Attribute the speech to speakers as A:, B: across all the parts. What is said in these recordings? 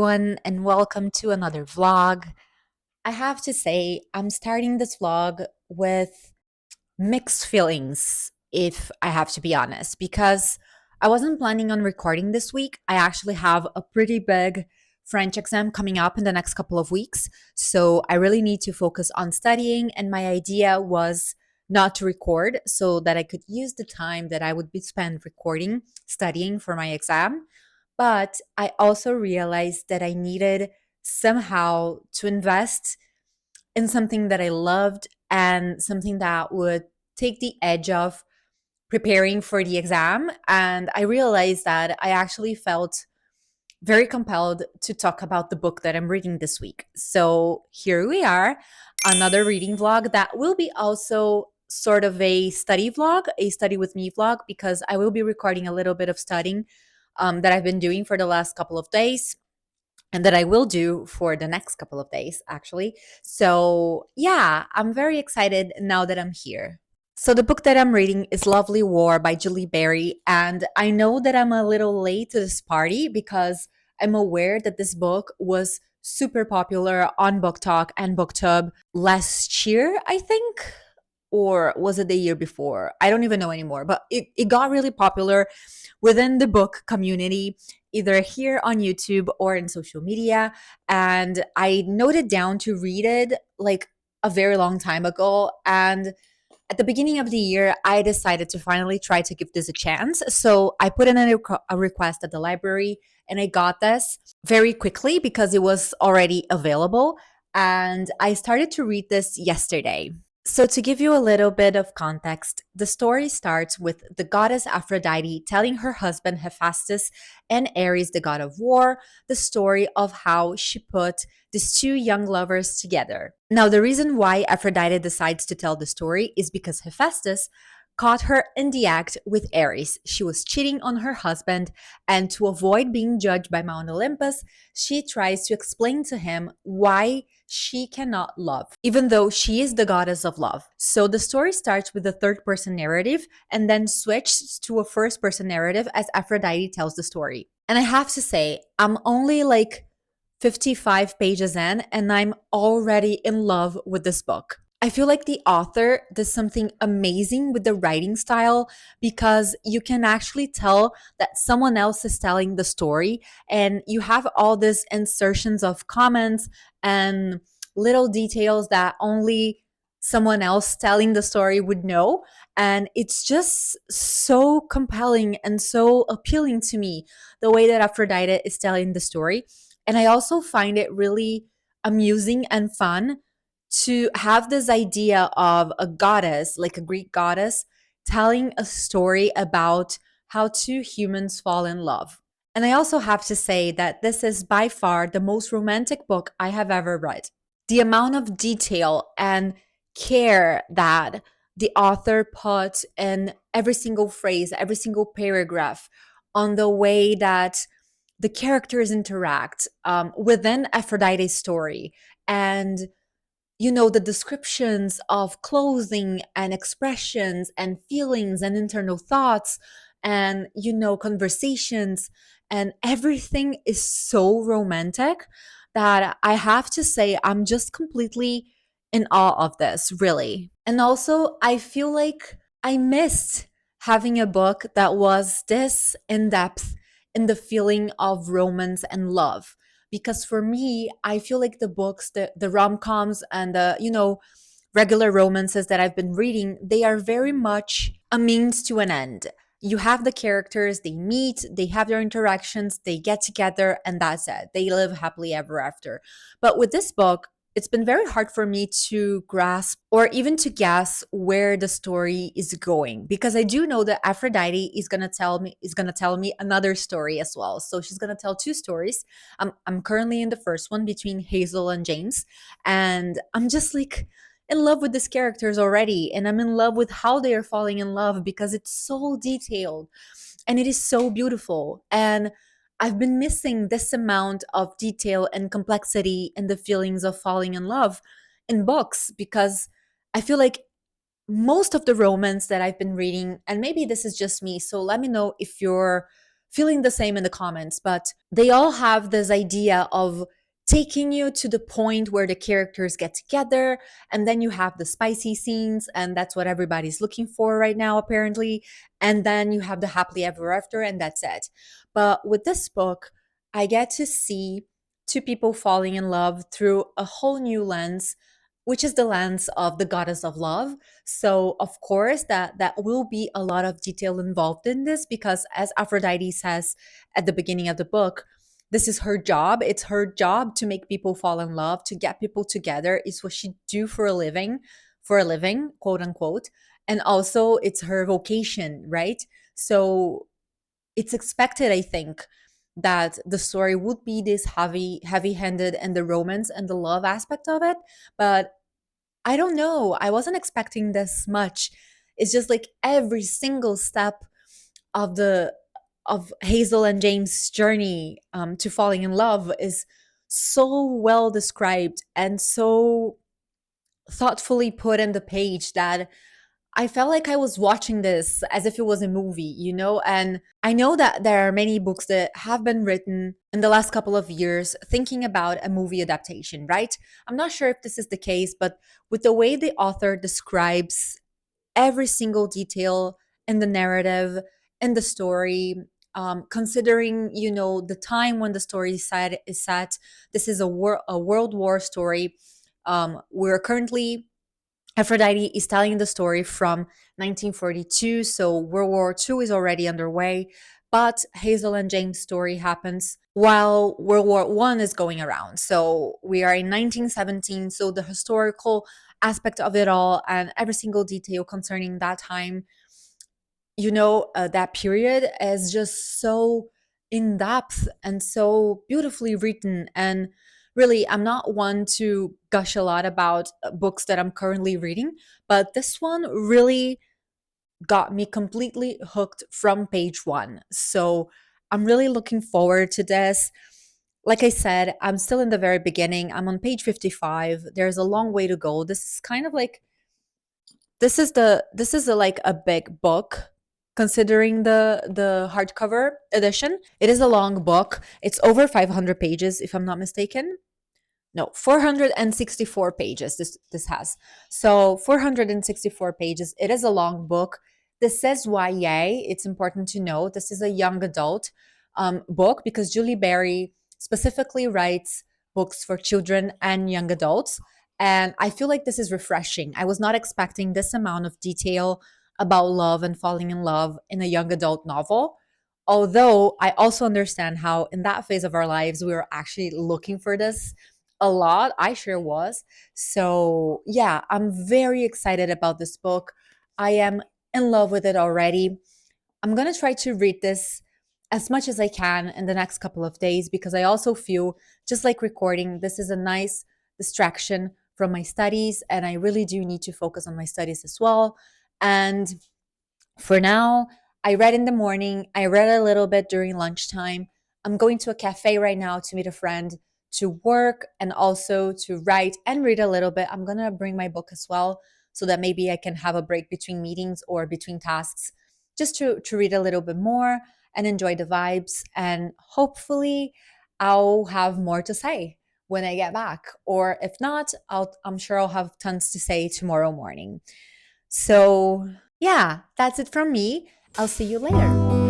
A: everyone, and welcome to another vlog. I have to say, I'm starting this vlog with mixed feelings, if I have to be honest, because I wasn't planning on recording this week. I actually have a pretty big French exam coming up in the next couple of weeks. So I really need to focus on studying. And my idea was not to record so that I could use the time that I would be spent recording, studying for my exam. But I also realized that I needed somehow to invest in something that I loved and something that would take the edge of preparing for the exam. And I realized that I actually felt very compelled to talk about the book that I'm reading this week. So here we are, another reading vlog that will be also sort of a study vlog, a study with me vlog, because I will be recording a little bit of studying that I've been doing for the last couple of days and that I will do for the next couple of days, actually. So, yeah, I'm very excited now that I'm here. So, the book that I'm reading is Lovely War by Julie Berry. And I know that I'm a little late to this party because I'm aware that this book was super popular on Book Talk and BookTube last year, I think. Or was it the year before? I don't even know anymore. But it got really popular within the book community, either here on YouTube or in social media. And I noted down to read it like a very long time ago. And at the beginning of the year, I decided to finally try to give this a chance. So I put in a request at the library and I got this very quickly because it was already available. And I started to read this yesterday. So, to give you a little bit of context, the story starts with the goddess Aphrodite telling her husband Hephaestus and Ares, the god of war, the story of how she put these two young lovers together. Now, the reason why Aphrodite decides to tell the story is because Hephaestus caught her in the act with Ares. She was cheating on her husband, and to avoid being judged by Mount Olympus, she tries to explain to him why she cannot love, even though she is the goddess of love. So the story starts with a third person narrative and then switches to a first person narrative as Aphrodite tells the story. And I have to say, I'm only like 55 pages in and I'm already in love with this book. I feel like the author does something amazing with the writing style because you can actually tell that someone else is telling the story, and you have all these insertions of comments and little details that only someone else telling the story would know. And it's just so compelling and so appealing to me, the way that Aphrodite is telling the story. And I also find it really amusing and fun to have this idea of a goddess, like a Greek goddess, telling a story about how two humans fall in love. And I also have to say that this is by far the most romantic book I have ever read. The amount of detail and care that the author put in every single phrase, every single paragraph, on the way that the characters interact within Aphrodite's story, and the descriptions of clothing and expressions and feelings and internal thoughts and conversations, and everything is so romantic that I have to say I'm just completely in awe of this, really. And also, I feel like I missed having a book that was this in depth in the feeling of romance and love, because for me, I feel like the books, the rom-coms and the regular romances that I've been reading, they are very much a means to an end. You have the characters, they meet, they have their interactions, they get together, and that's it. They live happily ever after. But with this book, it's been very hard for me to grasp or even to guess where the story is going, because I do know that Aphrodite is gonna tell me another story as well. So she's gonna tell two stories. I'm currently in the first one between Hazel and James, and I'm just like in love with these characters already, and I'm in love with how they are falling in love because it's so detailed and it is so beautiful. And I've been missing this amount of detail and complexity in the feelings of falling in love in books, because I feel like most of the romance that I've been reading, and maybe this is just me, so let me know if you're feeling the same in the comments, but they all have this idea of taking you to the point where the characters get together, and then you have the spicy scenes, and that's what everybody's looking for right now apparently, and then you have the happily ever after, and that's it. But with this book, I get to see two people falling in love through a whole new lens, which is the lens of the goddess of love. So of course that will be a lot of detail involved in this, because as Aphrodite says at the beginning of the book, this is her job. It's her job to make people fall in love, to get people together. It's what she do for a living, quote unquote. And also it's her vocation, right? So it's expected, I think, that the story would be this heavy-handed and the romance and the love aspect of it. But I don't know. I wasn't expecting this much. It's just like every single step of the of Hazel and James' journey to falling in love is so well described and so thoughtfully put in the page that I felt like I was watching this as if it was a movie, you know? And I know that there are many books that have been written in the last couple of years thinking about a movie adaptation, right? I'm not sure if this is the case, but with the way the author describes every single detail in the narrative, in the story, considering, you know, the time when the story is set. This is a World War story. We're currently Aphrodite is telling the story from 1942, so World War II is already underway. But Hazel and James' story happens while World War One is going around. So we are in 1917. So the historical aspect of it all and every single detail concerning that time, you know, that period is just so in depth and so beautifully written. And really, I'm not one to gush a lot about books that I'm currently reading, but this one really got me completely hooked from page one. So I'm really looking forward to this. Like I said, I'm still in the very beginning. I'm on page 55. There's a long way to go. This is kind of like this is like a big book considering the hardcover edition. It is a long book. It's over 500 pages if I'm not mistaken. No, 464 pages this has. So 464 pages. It is a long book. This says YA. It's important to know this is a young adult book, because Julie Berry specifically writes books for children and young adults. And I feel like this is refreshing. I was not expecting this amount of detail about love and falling in love in a young adult novel. Although I also understand how, in that phase of our lives, we were actually looking for this a lot. I sure was. So, yeah, I'm very excited about this book. I am in love with it already. I'm going to try to read this as much as I can in the next couple of days, because I also feel, just like recording, this is a nice distraction from my studies, and I really do need to focus on my studies as well. And for now, I read in the morning, I read a little bit during lunchtime. I'm going to a cafe right now to meet a friend, to work, and also to write and read a little bit. I'm going to bring my book as well, so that maybe I can have a break between meetings or between tasks, just to read a little bit more and enjoy the vibes. And hopefully, I'll have more to say when I get back. Or if not, I'm sure I'll have tons to say tomorrow morning. So, yeah, that's it from me. I'll see you later.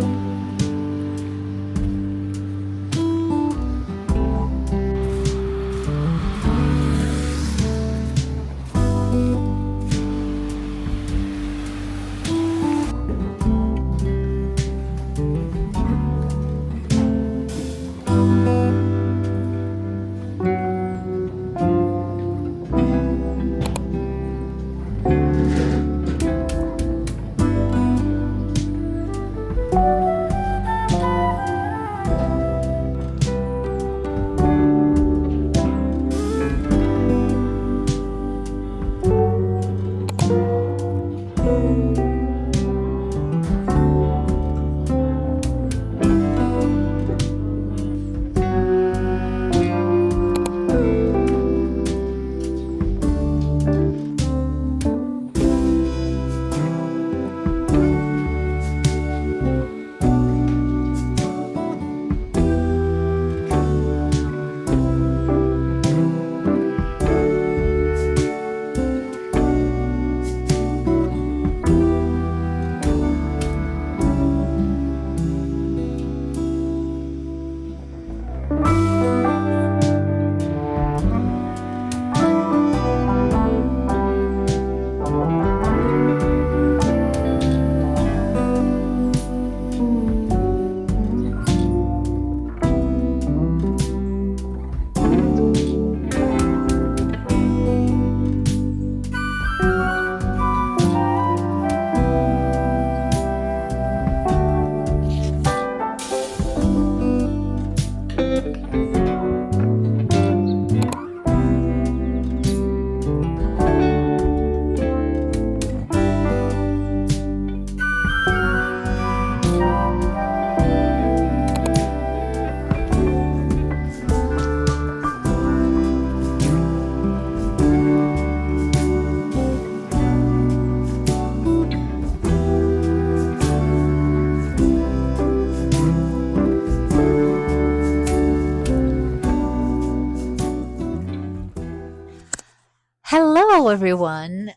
A: Hello, everyone.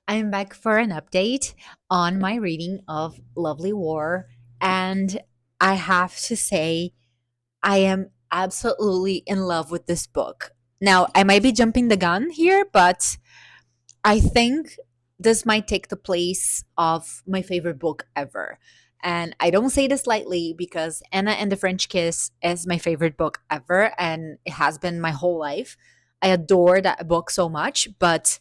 A: I'm back for an update on my reading of Lovely War, and I have to say, I am absolutely in love with this book. Now, I might be jumping the gun here, but I think this might take the place of my favorite book ever. And I don't say this lightly because Anna and the French Kiss is my favorite book ever, and it has been my whole life. I adore that book so much, but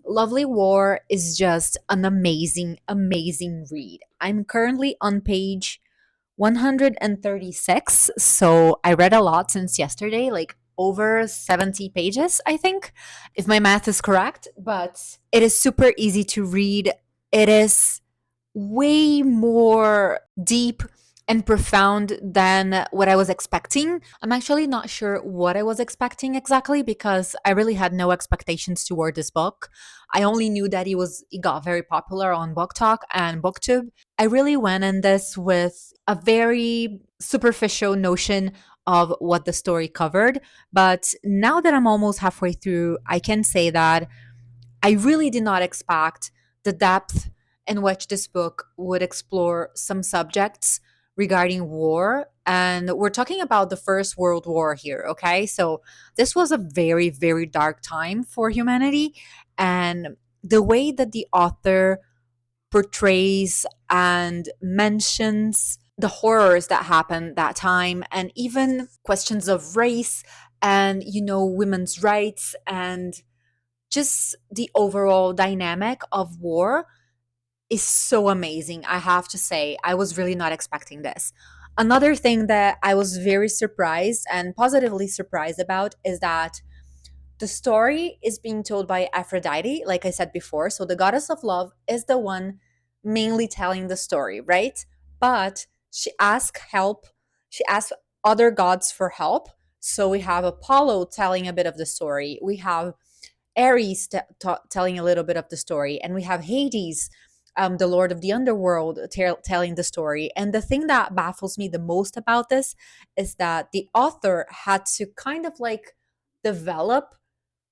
A: Lovely War is just an amazing, amazing read. I'm currently on page 136. So I read a lot since yesterday, like over 70 pages, I think, if my math is correct. But it is super easy to read. It is way more deep and profound than what I was expecting. I'm actually not sure what I was expecting exactly because I really had no expectations toward this book. I only knew that it got very popular on Book Talk and BookTube. I really went in this with a very superficial notion of what the story covered, but now that I'm almost halfway through, I can say that I really did not expect the depth in which this book would explore some subjects regarding war. And we're talking about the First World War here, okay? So this was a very, very dark time for humanity. And the way that the author portrays and mentions the horrors that happened that time, and even questions of race and, women's rights and just the overall dynamic of war is so amazing. I have to say, I was really not expecting this. Another thing that I was very surprised and positively surprised about is that the story is being told by Aphrodite, like I said before. So the goddess of love is the one mainly telling the story, right? But she asks help, she asks other gods for help. So we have Apollo telling a bit of the story. We have Ares telling a little bit of the story, and we have Hades, the Lord of the Underworld, telling the story. And the thing that baffles me the most about this is that the author had to kind of like develop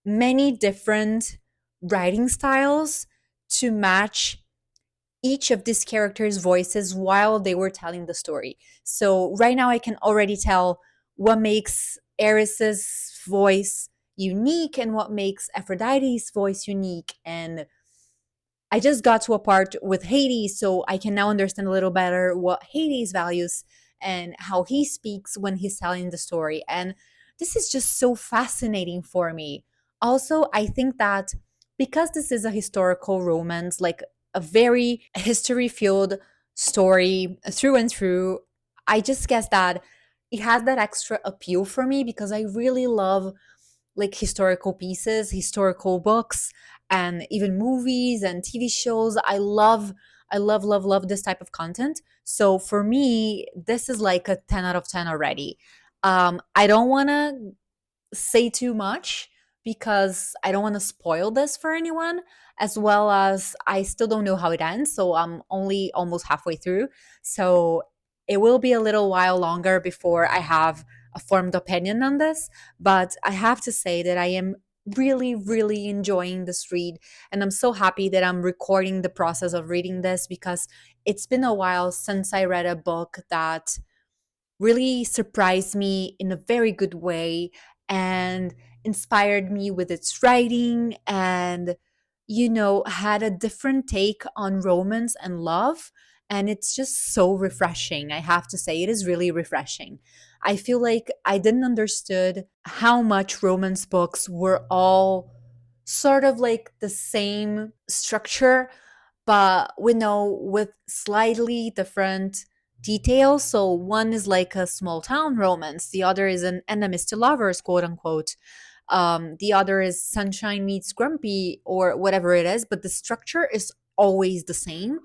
A: many different writing styles to match each of these characters' voices while they were telling the story. So right now I can already tell what makes Eris's voice unique and what makes Aphrodite's voice unique. And I just got to a part with Hades, so I can now understand a little better what Hades values and how he speaks when he's telling the story. And this is just so fascinating for me. Also, I think that because this is a historical romance, like a very history fueled story through and through, I just guess that it has that extra appeal for me because I really love like historical pieces, historical books, and even movies and TV shows. I love this type of content. So for me, this is like a 10 out of 10 already. I don't want to say too much because I don't want to spoil this for anyone, as well as I still don't know how it ends. So I'm only almost halfway through. So it will be a little while longer before I have a formed opinion on this. But I have to say that I am really, really enjoying this read. And I'm so happy that I'm recording the process of reading this because it's been a while since I read a book that really surprised me in a very good way and inspired me with its writing and had a different take on romance and love, and it's just so refreshing. I have to say it is really refreshing. I feel like I didn't understood how much romance books were all sort of like the same structure, but we know with slightly different details. So one is like a small town romance, the other is an enemies to lovers, quote unquote. The other is sunshine meets grumpy or whatever it is, but the structure is always the same.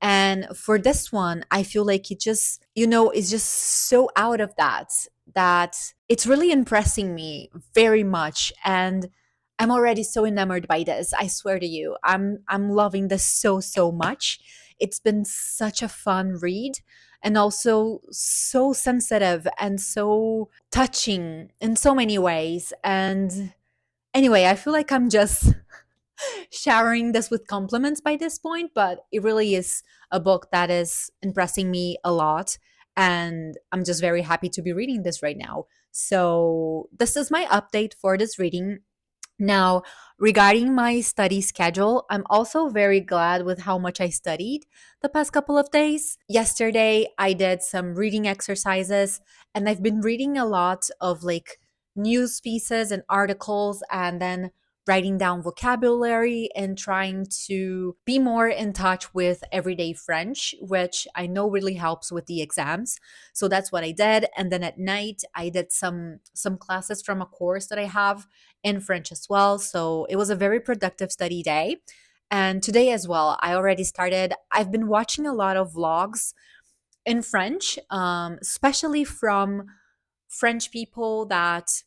A: And for this one, I feel like it just, is just so out of that it's really impressing me very much. And I'm already so enamored by this. I swear to you. I'm loving this so much. It's been such a fun read. and also so sensitive and so touching in so many ways. And anyway, I feel like I'm just showering this with compliments by this point, but it really is a book that is impressing me a lot. And I'm just very happy to be reading this right now. So, this is my update for this reading. Now, regarding my study schedule, I'm also very glad with how much I studied the past couple of days. Yesterday, I did some reading exercises, and I've been reading a lot of like news pieces and articles, and then writing down vocabulary and trying to be more in touch with everyday French, which I know really helps with the exams. So that's what I did. And then at night, I did some classes from a course that I have in French as well. So it was a very productive study day. And today as well, I already started. I've been watching a lot of vlogs in French, especially from French people that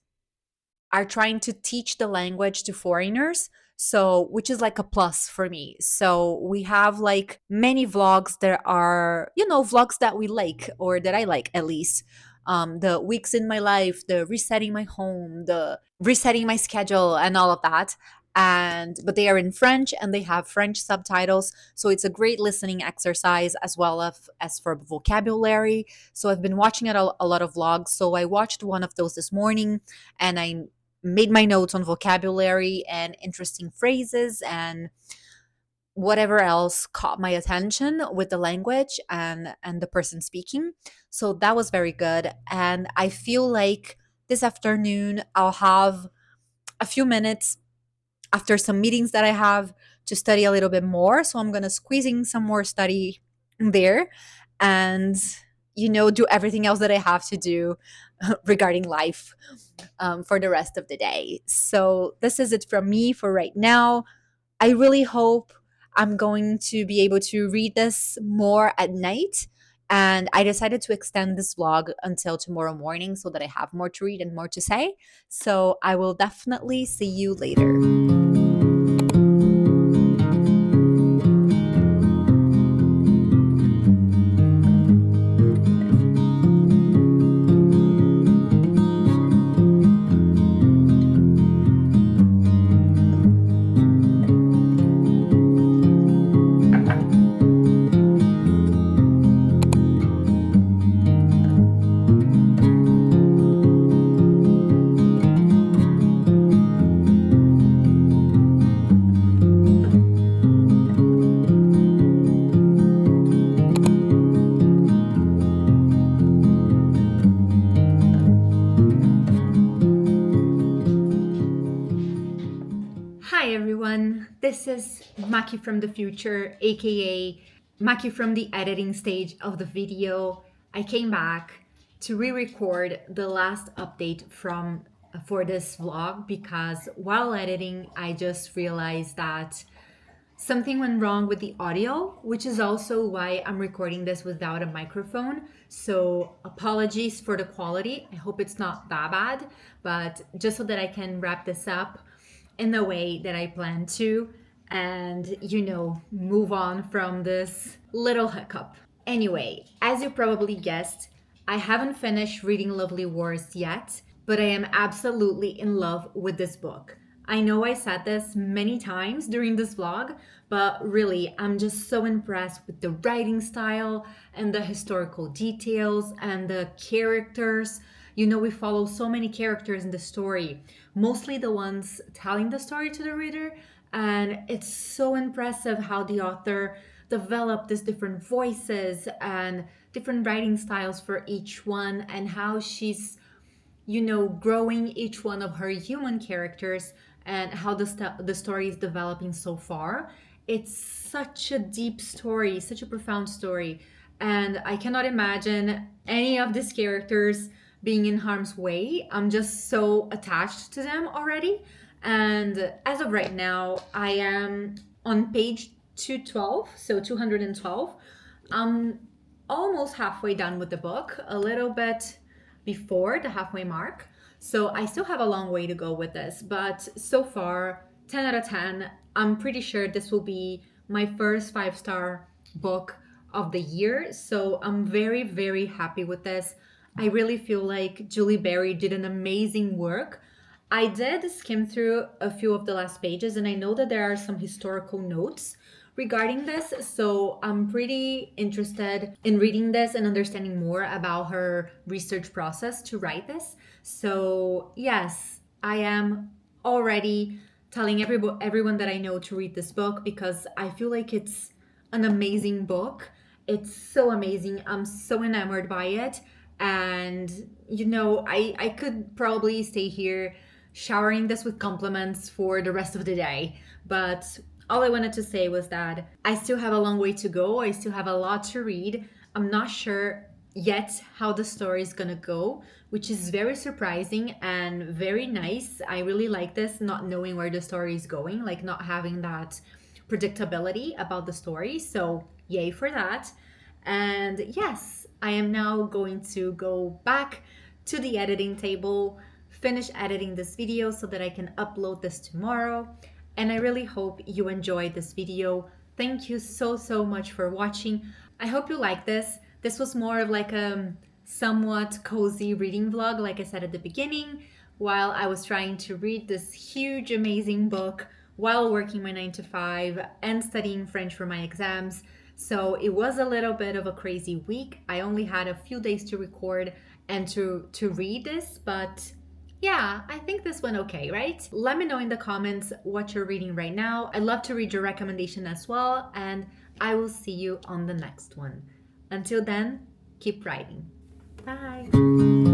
A: are trying to teach the language to foreigners. So, which is like a plus for me. So, we have like many vlogs that are, vlogs that we like or that I like at least. The weeks in my life, the resetting my home, the resetting my schedule, and all of that. And but they are in French and they have French subtitles, so it's a great listening exercise as well as for vocabulary. So I've been watching a lot of vlogs. So I watched one of those this morning, and I made my notes on vocabulary and interesting phrases and whatever else caught my attention with the language and the person speaking. So that was very good. And I feel like this afternoon I'll have a few minutes after some meetings that I have to study a little bit more. So I'm going to squeeze in some more study there and do everything else that I have to do regarding life for the rest of the day. So this is it from me for right now. I really hope I'm going to be able to read this more at night. And I decided to extend this vlog until tomorrow morning so that I have more to read and more to say. So I will definitely see you later. Hi everyone, this is Maki from the future, aka Maki from the editing stage of the video. I came back to re-record the last update from for this vlog because while editing I just realized that something went wrong with the audio, which is also why I'm recording this without a microphone. So, apologies for the quality. I hope it's not that bad, but just so that I can wrap this up in the way that I plan to and, move on from this little hiccup. Anyway, as you probably guessed, I haven't finished reading Lovely Wars yet, but I am absolutely in love with this book. I know I said this many times during this vlog, but really, I'm just so impressed with the writing style and the historical details and the characters. We follow so many characters in the story, mostly the ones telling the story to the reader. And it's so impressive how the author developed these different voices and different writing styles for each one, and how she's growing each one of her human characters and how the story is developing so far. It's such a deep story, such a profound story. And I cannot imagine any of these characters being in harm's way. I'm just so attached to them already. And as of right now, I am on page 212, so 212. I'm almost halfway done with the book, a little bit before the halfway mark. So I still have a long way to go with this, but so far, 10 out of 10. I'm pretty sure this will be my first 5-star book of the year. So I'm very, very happy with this. I really feel like Julie Berry did an amazing work. I did skim through a few of the last pages, and I know that there are some historical notes regarding this. So I'm pretty interested in reading this and understanding more about her research process to write this. So, yes, I am already telling everyone that I know to read this book because I feel like it's an amazing book. It's so amazing. I'm so enamored by it. And, I could probably stay here showering this with compliments for the rest of the day. But all I wanted to say was that I still have a long way to go. I still have a lot to read. I'm not sure yet how the story is gonna go, which is very surprising and very nice. I really like this, not knowing where the story is going, like not having that predictability about the story. So, yay for that. And yes, I am now going to go back to the editing table, finish editing this video so that I can upload this tomorrow. And I really hope you enjoyed this video. Thank you so, so much for watching. I hope you like this. This was more of like a somewhat cozy reading vlog, like I said at the beginning, while I was trying to read this huge, amazing book while working my 9 to 5 and studying French for my exams. So it was a little bit of a crazy week. I only had a few days to record and to read this, but yeah, I think this went okay, right? Let me know in the comments what you're reading right now. I'd love to read your recommendation as well, and I will see you on the next one. Until then, keep writing. Bye.